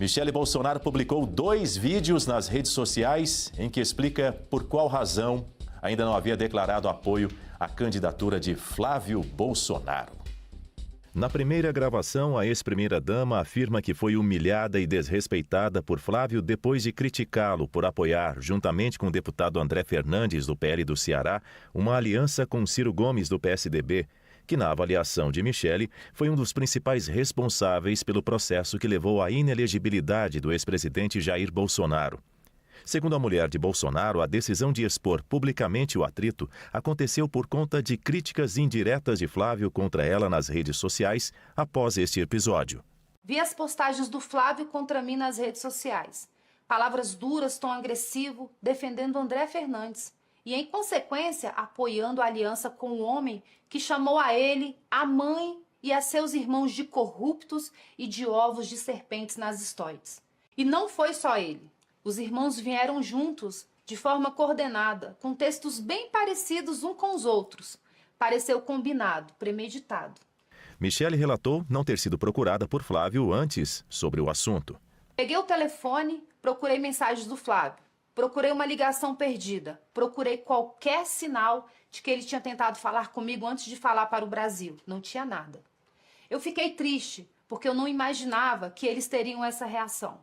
Michele Bolsonaro publicou 2 vídeos nas redes sociais em que explica por qual razão ainda não havia declarado apoio à candidatura de Flávio Bolsonaro. Na primeira gravação, a ex-primeira-dama afirma que foi humilhada e desrespeitada por Flávio depois de criticá-lo por apoiar, juntamente com o deputado André Fernandes, do PL do Ceará, uma aliança com Ciro Gomes, do PSDB, que, na avaliação de Michele, foi um dos principais responsáveis pelo processo que levou à inelegibilidade do ex-presidente Jair Bolsonaro. Segundo a mulher de Bolsonaro, a decisão de expor publicamente o atrito aconteceu por conta de críticas indiretas de Flávio contra ela nas redes sociais após este episódio. Vi as postagens do Flávio contra mim nas redes sociais. Palavras duras, tom agressivo, defendendo André Fernandes. E, em consequência, apoiando a aliança com o homem que chamou a ele, a mãe e a seus irmãos de corruptos e de ovos de serpentes nas estoides. E não foi só ele. Os irmãos vieram juntos, de forma coordenada, com textos bem parecidos uns com os outros. Pareceu combinado, premeditado. Michele relatou não ter sido procurada por Flávio antes sobre o assunto. Peguei o telefone, procurei mensagens do Flávio. Procurei uma ligação perdida. Procurei qualquer sinal de que ele tinha tentado falar comigo antes de falar para o Brasil. Não tinha nada. Eu fiquei triste, porque eu não imaginava que eles teriam essa reação.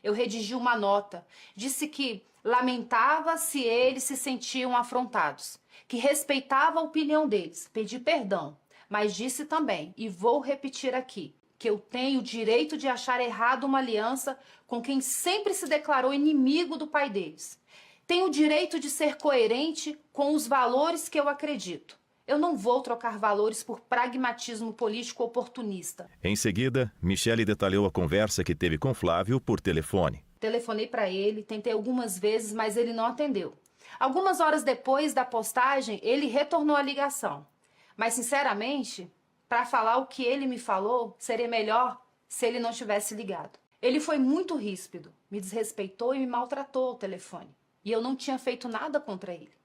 Eu redigi uma nota, disse que lamentava se eles se sentiam afrontados, que respeitava a opinião deles, pedi perdão, mas disse também, e vou repetir aqui, que eu tenho o direito de achar errado uma aliança com quem sempre se declarou inimigo do pai deles. Tenho o direito de ser coerente com os valores que eu acredito. Eu não vou trocar valores por pragmatismo político oportunista. Em seguida, Michele detalhou a conversa que teve com Flávio por telefone. Telefonei para ele, tentei algumas vezes, mas ele não atendeu. Algumas horas depois da postagem, ele retornou a ligação. Mas, sinceramente, para falar o que ele me falou, seria melhor se ele não tivesse ligado. Ele foi muito ríspido, me desrespeitou e me maltratou ao telefone. E eu não tinha feito nada contra ele.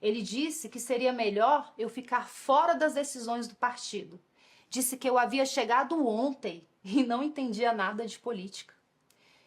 Ele disse que seria melhor eu ficar fora das decisões do partido. Disse que eu havia chegado ontem e não entendia nada de política.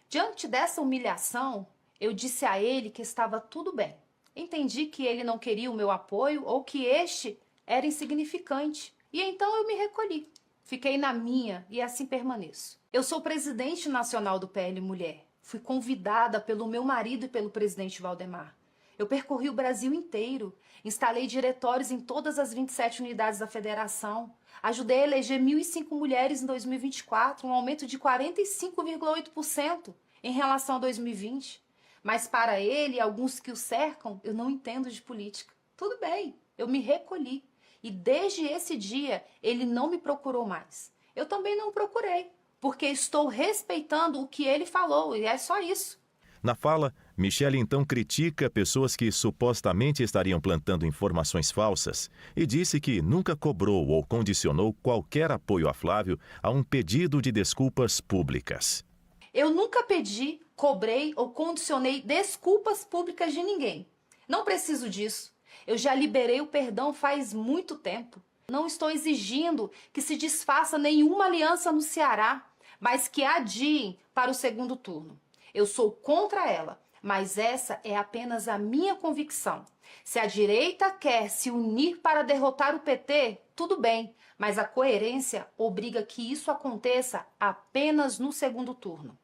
Diante dessa humilhação, eu disse a ele que estava tudo bem. Entendi que ele não queria o meu apoio ou que este era insignificante. E então eu me recolhi. Fiquei na minha e assim permaneço. Eu sou presidente nacional do PL Mulher. Fui convidada pelo meu marido e pelo presidente Valdemar. Eu percorri o Brasil inteiro, instalei diretórios em todas as 27 unidades da federação, ajudei a eleger 1.005 mulheres em 2024, um aumento de 45,8% em relação a 2020. Mas para ele e alguns que o cercam, eu não entendo de política. Tudo bem, eu me recolhi. E desde esse dia, ele não me procurou mais. Eu também não o procurei, porque estou respeitando o que ele falou, e é só isso. Na fala, Michele então critica pessoas que supostamente estariam plantando informações falsas e disse que nunca cobrou ou condicionou qualquer apoio a Flávio a um pedido de desculpas públicas. Eu nunca pedi, cobrei ou condicionei desculpas públicas de ninguém. Não preciso disso. Eu já liberei o perdão faz muito tempo. Não estou exigindo que se desfaça nenhuma aliança no Ceará, mas que adiem para o segundo turno. Eu sou contra ela, mas essa é apenas a minha convicção. Se a direita quer se unir para derrotar o PT, tudo bem, mas a coerência obriga que isso aconteça apenas no segundo turno.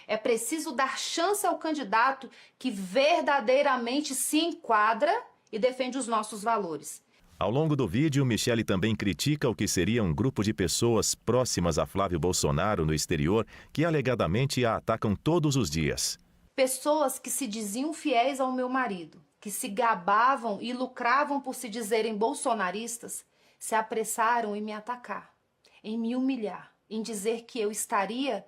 É preciso dar chance ao candidato que verdadeiramente se enquadra e defende os nossos valores. Ao longo do vídeo, Michele também critica o que seria um grupo de pessoas próximas a Flávio Bolsonaro no exterior que alegadamente a atacam todos os dias. Pessoas que se diziam fiéis ao meu marido, que se gabavam e lucravam por se dizerem bolsonaristas, se apressaram em me atacar, em me humilhar, em dizer que eu estaria,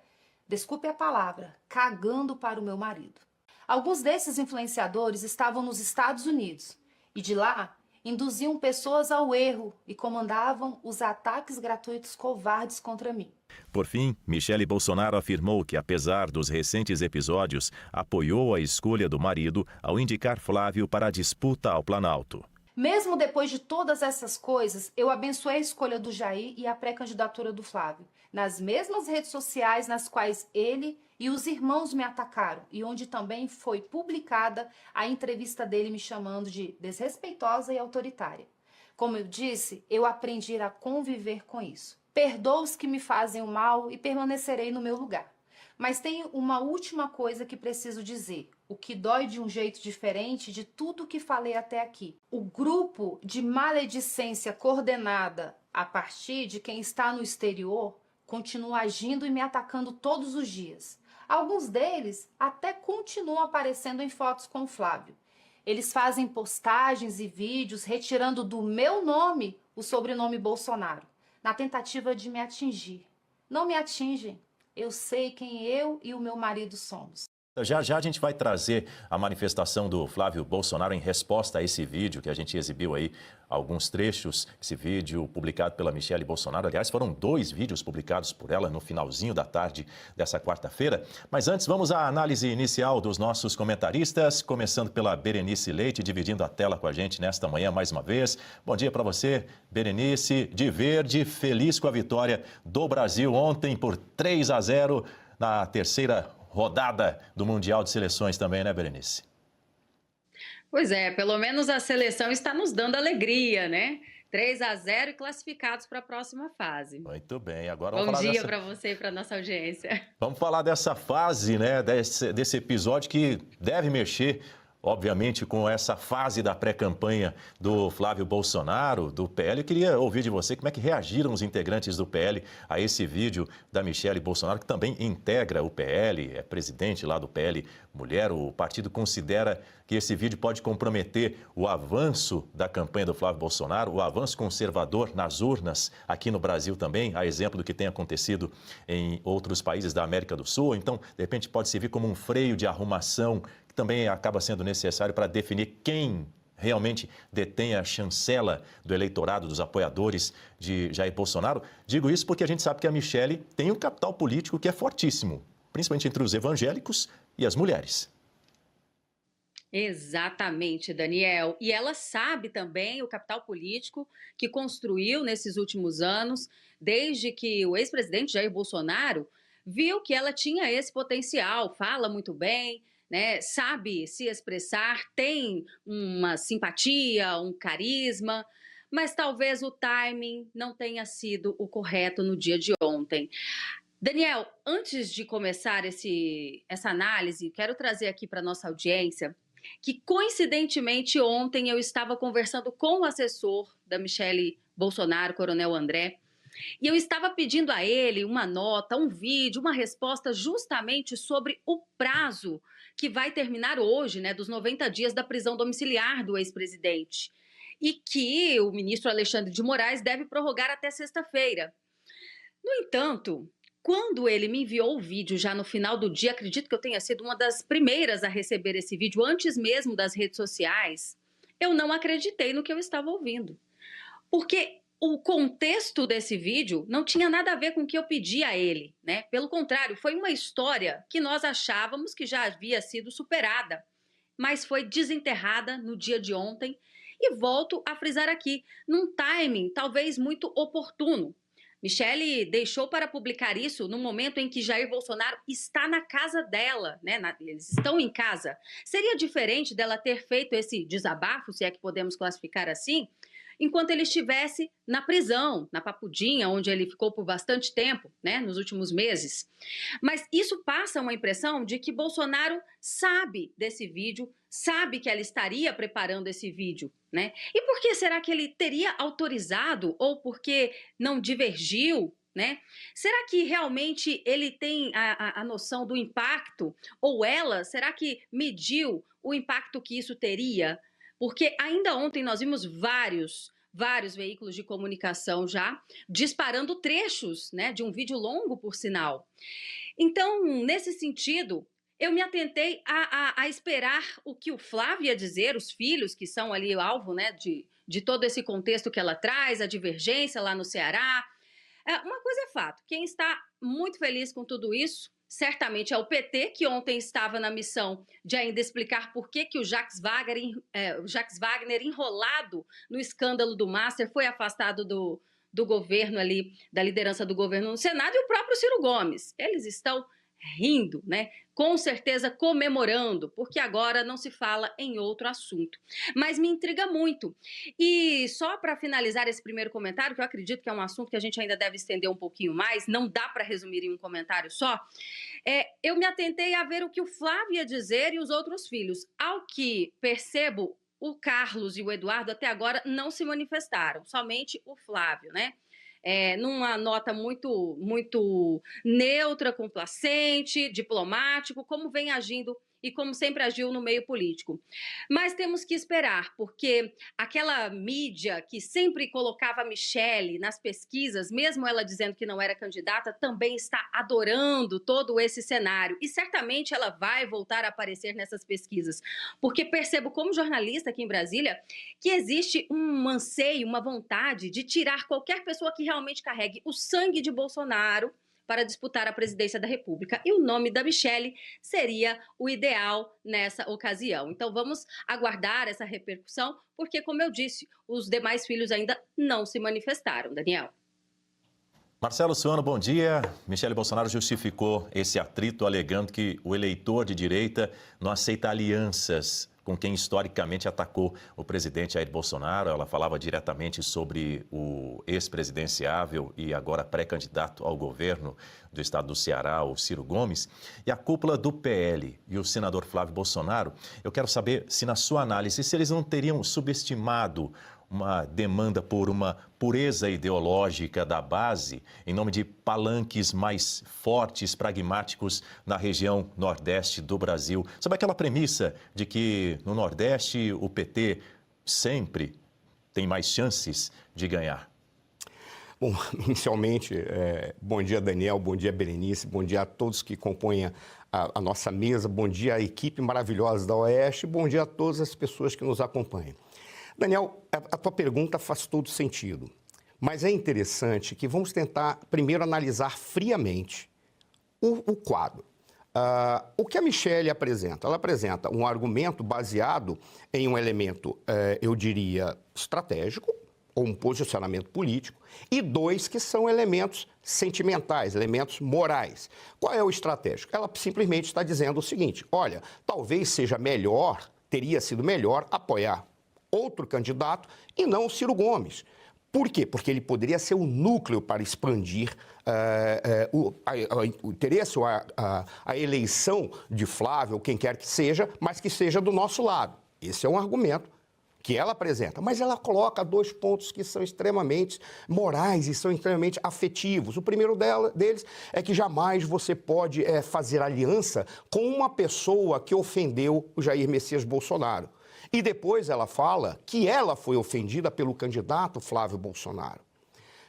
desculpe a palavra, cagando para o meu marido. Alguns desses influenciadores estavam nos Estados Unidos e de lá induziam pessoas ao erro e comandavam os ataques gratuitos covardes contra mim. Por fim, Michele Bolsonaro afirmou que, apesar dos recentes episódios, apoiou a escolha do marido ao indicar Flávio para a disputa ao Planalto. Mesmo depois de todas essas coisas, eu abençoei a escolha do Jair e a pré-candidatura do Flávio. nas mesmas redes sociais nas quais ele e os irmãos me atacaram, e onde também foi publicada a entrevista dele me chamando de desrespeitosa e autoritária. Como eu disse, eu aprendi a conviver com isso. Perdoo os que me fazem o mal e permanecerei no meu lugar. Mas tem uma última coisa que preciso dizer, o que dói de um jeito diferente de tudo que falei até aqui. O grupo de maledicência coordenada a partir de quem está no exterior continua agindo e me atacando todos os dias. Alguns deles até continuam aparecendo em fotos com o Flávio. Eles fazem postagens e vídeos retirando do meu nome o sobrenome Bolsonaro, na tentativa de me atingir. Não me atingem. Eu sei quem eu e o meu marido somos. Já já a gente vai trazer a manifestação do Flávio Bolsonaro em resposta a esse vídeo que a gente exibiu aí, alguns trechos. Esse vídeo publicado pela Michelle Bolsonaro, aliás, foram 2 vídeos publicados por ela no finalzinho da tarde dessa quarta-feira. Mas antes, vamos à análise inicial dos nossos comentaristas, começando pela Berenice Leite, dividindo a tela com a gente nesta manhã mais uma vez. Bom dia para você, Berenice, de verde, feliz com a vitória do Brasil ontem por 3-0 na terceira rodada do Mundial de Seleções também, né, Berenice? Pois é, pelo menos a seleção está nos dando alegria, né? 3-0 e classificados para a próxima fase. Muito bem, agora Bom vamos falar dia para você e para nossa audiência. Vamos falar dessa fase, né, desse episódio que deve mexer, obviamente, com essa fase da pré-campanha do Flávio Bolsonaro, do PL. Eu queria ouvir de você como é que reagiram os integrantes do PL a esse vídeo da Michelle Bolsonaro, que também integra o PL, é presidente lá do PL Mulher. O partido considera que esse vídeo pode comprometer o avanço da campanha do Flávio Bolsonaro, o avanço conservador nas urnas aqui no Brasil também, a exemplo do que tem acontecido em outros países da América do Sul. Então, de repente, pode servir como um freio de arrumação que também acaba sendo necessário para definir quem realmente detém a chancela do eleitorado, dos apoiadores de Jair Bolsonaro. Digo isso porque a gente sabe que a Michelle tem um capital político que é fortíssimo, principalmente entre os evangélicos e as mulheres. Exatamente, Daniel. E ela sabe também o capital político que construiu nesses últimos anos, desde que o ex-presidente Jair Bolsonaro viu que ela tinha esse potencial, fala muito bem, né, sabe se expressar, tem uma simpatia, um carisma, mas talvez o timing não tenha sido o correto no dia de ontem. Daniel, antes de começar essa análise, quero trazer aqui para a nossa audiência que, coincidentemente, ontem eu estava conversando com o assessor da Michelle Bolsonaro, Coronel André, e eu estava pedindo a ele uma nota, um vídeo, uma resposta justamente sobre o prazo que vai terminar hoje, né, dos 90 dias da prisão domiciliar do ex-presidente, e que o ministro Alexandre de Moraes deve prorrogar até sexta-feira. No entanto, quando ele me enviou o vídeo já no final do dia, acredito que eu tenha sido uma das primeiras a receber esse vídeo, antes mesmo das redes sociais, eu não acreditei no que eu estava ouvindo. Porque o contexto desse vídeo não tinha nada a ver com o que eu pedi a ele, né? Pelo contrário, foi uma história que nós achávamos que já havia sido superada, mas foi desenterrada no dia de ontem. E volto a frisar aqui, num timing talvez muito oportuno. Michelle deixou para publicar isso no momento em que Jair Bolsonaro está na casa dela, né? Eles estão em casa. Seria diferente dela ter feito esse desabafo, se é que podemos classificar assim, enquanto ele estivesse na prisão, na Papudinha, onde ele ficou por bastante tempo, né, nos últimos meses. Mas isso passa uma impressão de que Bolsonaro sabe desse vídeo, sabe que ela estaria preparando esse vídeo, né? E por que será que ele teria autorizado ou porque não divergiu, né? Será que realmente ele tem a noção do impacto? Ou ela, será que mediu o impacto que isso teria? Porque ainda ontem nós vimos vários veículos de comunicação já disparando trechos, né, de um vídeo longo, por sinal. Então, nesse sentido, eu me atentei a esperar o que o Flávio ia dizer, os filhos que são ali o alvo, né, de todo esse contexto que ela traz, a divergência lá no Ceará. Uma coisa é fato, quem está muito feliz com tudo isso certamente é o PT, que ontem estava na missão de ainda explicar por que o Jacques Wagner, enrolado no escândalo do Master, foi afastado do governo ali, da liderança do governo no Senado, e o próprio Ciro Gomes. Eles estão rindo, né? Com certeza comemorando, porque agora não se fala em outro assunto. Mas me intriga muito. E só para finalizar esse primeiro comentário, que eu acredito que é um assunto que a gente ainda deve estender um pouquinho mais, não dá para resumir em um comentário só, eu me atentei a ver o que o Flávio ia dizer e os outros filhos. Ao que percebo, o Carlos e o Eduardo até agora não se manifestaram, somente o Flávio, né? Numa nota muito neutra, complacente, diplomático, como vem agindo e como sempre agiu no meio político. Mas temos que esperar, porque aquela mídia que sempre colocava a Michelle nas pesquisas, mesmo ela dizendo que não era candidata, também está adorando todo esse cenário. E certamente ela vai voltar a aparecer nessas pesquisas, porque percebo como jornalista aqui em Brasília que existe um anseio, uma vontade de tirar qualquer pessoa que realmente carregue o sangue de Bolsonaro para disputar a presidência da República. E o nome da Michelle seria o ideal nessa ocasião. Então vamos aguardar essa repercussão, porque, como eu disse, os demais filhos ainda não se manifestaram. Daniel. Marcelo Suano, bom dia. Michelle Bolsonaro justificou esse atrito alegando que o eleitor de direita não aceita alianças com quem historicamente atacou o presidente Jair Bolsonaro. Ela falava diretamente sobre o ex-presidenciável e agora pré-candidato ao governo do estado do Ceará, o Ciro Gomes. E a cúpula do PL e o senador Flávio Bolsonaro, eu quero saber se, na sua análise, se eles não teriam subestimado uma demanda por uma pureza ideológica da base, em nome de palanques mais fortes, pragmáticos na região nordeste do Brasil. Sabe aquela premissa de que no Nordeste o PT sempre tem mais chances de ganhar? Bom, inicialmente, bom dia, Daniel, bom dia, Berenice, bom dia a todos que compõem a nossa mesa, bom dia à equipe maravilhosa da Oeste, bom dia a todas as pessoas que nos acompanham. Daniel, a tua pergunta faz todo sentido, mas é interessante que vamos tentar primeiro analisar friamente o quadro. O que a Michelle apresenta? Ela apresenta um argumento baseado em um elemento, eu diria, estratégico, ou um posicionamento político, e dois que são elementos sentimentais, elementos morais. Qual é o estratégico? Ela simplesmente está dizendo o seguinte: olha, talvez seja melhor, teria sido melhor apoiar outro candidato e não o Ciro Gomes. Por quê? Porque ele poderia ser o núcleo para expandir o interesse, a eleição de Flávio, ou quem quer que seja, mas que seja do nosso lado. Esse é um argumento que ela apresenta, mas ela coloca dois pontos que são extremamente morais e são extremamente afetivos. O primeiro deles é que jamais você pode fazer aliança com uma pessoa que ofendeu o Jair Messias Bolsonaro. E depois ela fala que ela foi ofendida pelo candidato Flávio Bolsonaro.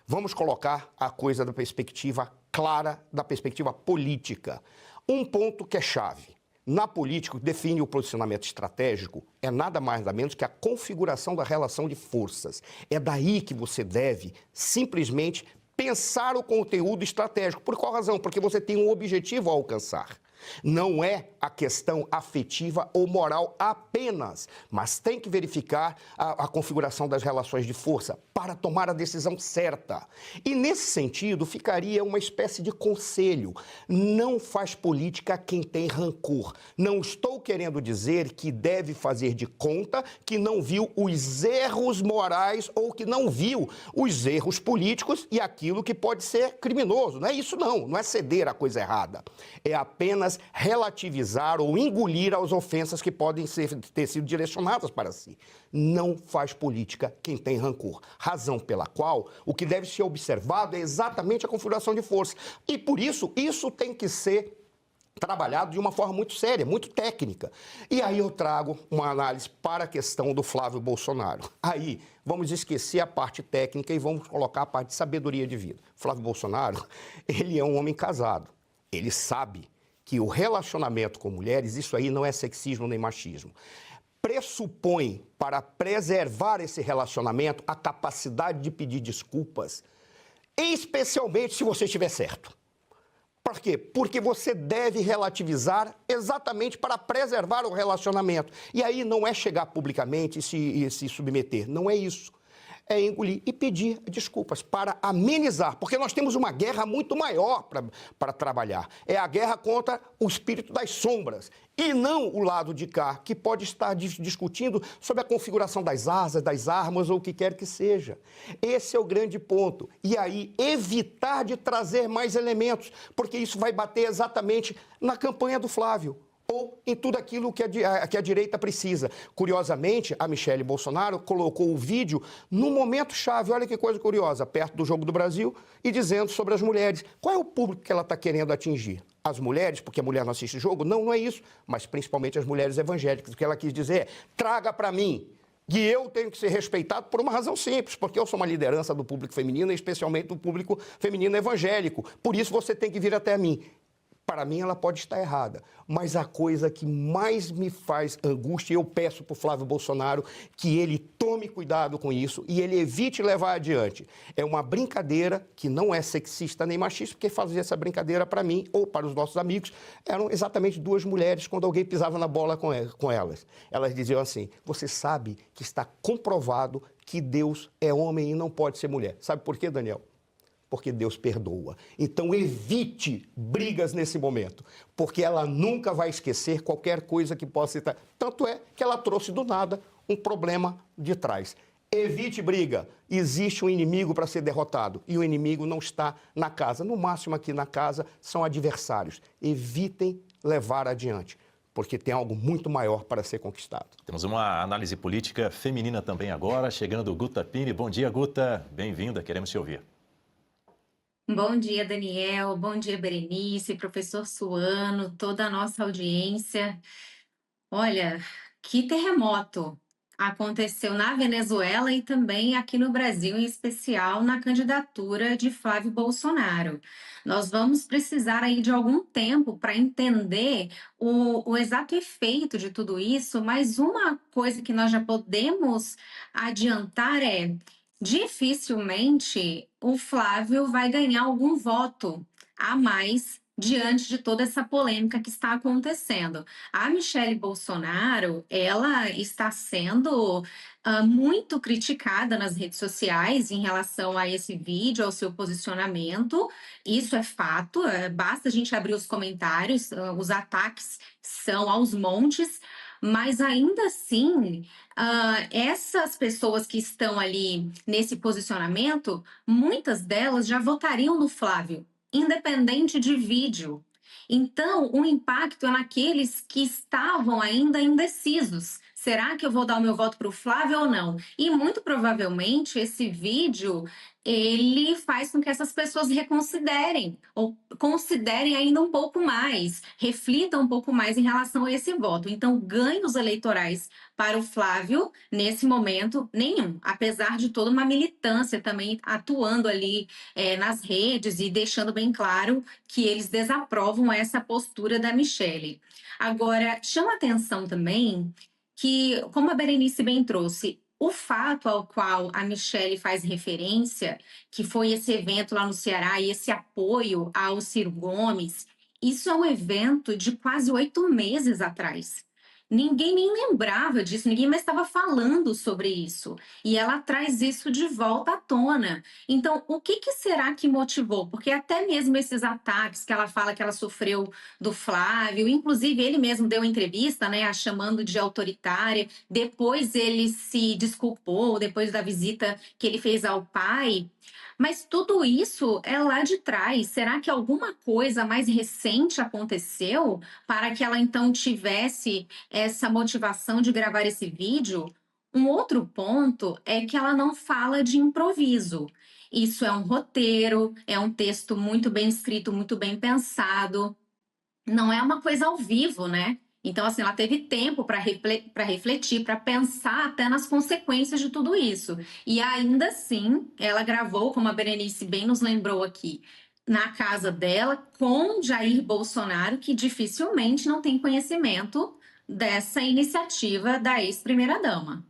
Vamos colocar a coisa da perspectiva clara, da perspectiva política. Um ponto que é chave. Na política, que define o posicionamento estratégico é nada mais nada menos que a configuração da relação de forças. É daí que você deve simplesmente pensar o conteúdo estratégico. Por qual razão? Porque você tem um objetivo a alcançar. Não é a questão afetiva ou moral apenas, mas tem que verificar a configuração das relações de força para tomar a decisão certa. E nesse sentido, ficaria uma espécie de conselho. Não faz política quem tem rancor. Não estou querendo dizer que deve fazer de conta que não viu os erros morais ou que não viu os erros políticos e aquilo que pode ser criminoso. Não é isso não é ceder à coisa errada. É apenas relativizar ou engolir as ofensas que podem ter sido direcionadas para si. Não faz política quem tem rancor. Razão pela qual o que deve ser observado é exatamente a configuração de força. E por isso tem que ser trabalhado de uma forma muito séria, muito técnica. E aí eu trago uma análise para a questão do Flávio Bolsonaro. Aí vamos esquecer a parte técnica e vamos colocar a parte de sabedoria de vida. Flávio Bolsonaro, ele é um homem casado. Ele sabe que o relacionamento com mulheres, isso aí não é sexismo nem machismo, pressupõe, para preservar esse relacionamento, a capacidade de pedir desculpas, especialmente se você estiver certo. Por quê? Porque você deve relativizar exatamente para preservar o relacionamento. E aí não é chegar publicamente e se submeter, não é isso. é engolir e pedir desculpas para amenizar, porque nós temos uma guerra muito maior para trabalhar. É a guerra contra o espírito das sombras e não o lado de cá, que pode estar discutindo sobre a configuração das asas, das armas ou o que quer que seja. Esse é o grande ponto. E aí, evitar de trazer mais elementos, porque isso vai bater exatamente na campanha do Flávio ou em tudo aquilo que a direita precisa. Curiosamente, a Michele Bolsonaro colocou o vídeo num momento chave, olha que coisa curiosa, perto do Jogo do Brasil, e dizendo sobre as mulheres. Qual é o público que ela está querendo atingir? As mulheres, porque a mulher não assiste jogo? Não, não é isso, mas principalmente as mulheres evangélicas. O que ela quis dizer é, traga para mim, que eu tenho que ser respeitado por uma razão simples, porque eu sou uma liderança do público feminino, e especialmente do público feminino evangélico. Por isso você tem que vir até mim. Para mim, ela pode estar errada, mas a coisa que mais me faz angústia, eu peço para o Flávio Bolsonaro que ele tome cuidado com isso e ele evite levar adiante. É uma brincadeira que não é sexista nem machista, porque fazia essa brincadeira para mim ou para os nossos amigos eram exatamente duas mulheres quando alguém pisava na bola com elas. Elas diziam assim, você sabe que está comprovado que Deus é homem e não pode ser mulher. Sabe por quê, Daniel? Porque Deus perdoa. Então, evite brigas nesse momento, porque ela nunca vai esquecer qualquer coisa que possa estar... Tanto é que ela trouxe do nada um problema de trás. Evite briga. Existe um inimigo para ser derrotado e o inimigo não está na casa. No máximo aqui na casa são adversários. Evitem levar adiante, porque tem algo muito maior para ser conquistado. Temos uma análise política feminina também agora, chegando Guta Pini. Bom dia, Guta. Bem-vinda, queremos te ouvir. Bom dia, Daniel. Bom dia, Berenice, professor Suano, toda a nossa audiência. Olha, que terremoto aconteceu na Venezuela e também aqui no Brasil, em especial na candidatura de Flávio Bolsonaro. Nós vamos precisar aí de algum tempo para entender o exato efeito de tudo isso, mas uma coisa que nós já podemos adiantar é: dificilmente o Flávio vai ganhar algum voto a mais diante de toda essa polêmica que está acontecendo. A Michele Bolsonaro, ela está sendo muito criticada nas redes sociais em relação a esse vídeo, ao seu posicionamento. Isso é fato, basta a gente abrir os comentários, os ataques são aos montes, mas ainda assim, essas pessoas que estão ali nesse posicionamento, muitas delas já votariam no Flávio, independente de vídeo. Então, o impacto é naqueles que estavam ainda indecisos. Será que eu vou dar o meu voto para o Flávio ou não? E muito provavelmente esse vídeo ele faz com que essas pessoas reconsiderem ou considerem ainda um pouco mais, reflitam um pouco mais em relação a esse voto. Então, ganhos eleitorais para o Flávio, nesse momento, nenhum, apesar de toda uma militância também atuando ali nas redes e deixando bem claro que eles desaprovam essa postura da Michele. Agora, chama atenção também que, como a Berenice bem trouxe, o fato ao qual a Michele faz referência, que foi esse evento lá no Ceará e esse apoio ao Ciro Gomes, isso é um evento de quase 8 meses atrás. Ninguém nem lembrava disso, ninguém mais estava falando sobre isso. E ela traz isso de volta à tona. Então, o que será que motivou? Porque até mesmo esses ataques que ela fala que ela sofreu do Flávio, inclusive ele mesmo deu entrevista, né, a chamando de autoritária, depois ele se desculpou, depois da visita que ele fez ao pai. Mas tudo isso é lá de trás. Será que alguma coisa mais recente aconteceu para que ela então tivesse essa motivação de gravar esse vídeo? Um outro ponto é que ela não fala de improviso. Isso é um roteiro, é um texto muito bem escrito, muito bem pensado. Não é uma coisa ao vivo, né? Então, assim, ela teve tempo para refletir, para pensar até nas consequências de tudo isso. E ainda assim, ela gravou, como a Berenice bem nos lembrou aqui, na casa dela, com Jair Bolsonaro, que dificilmente não tem conhecimento dessa iniciativa da ex-primeira-dama.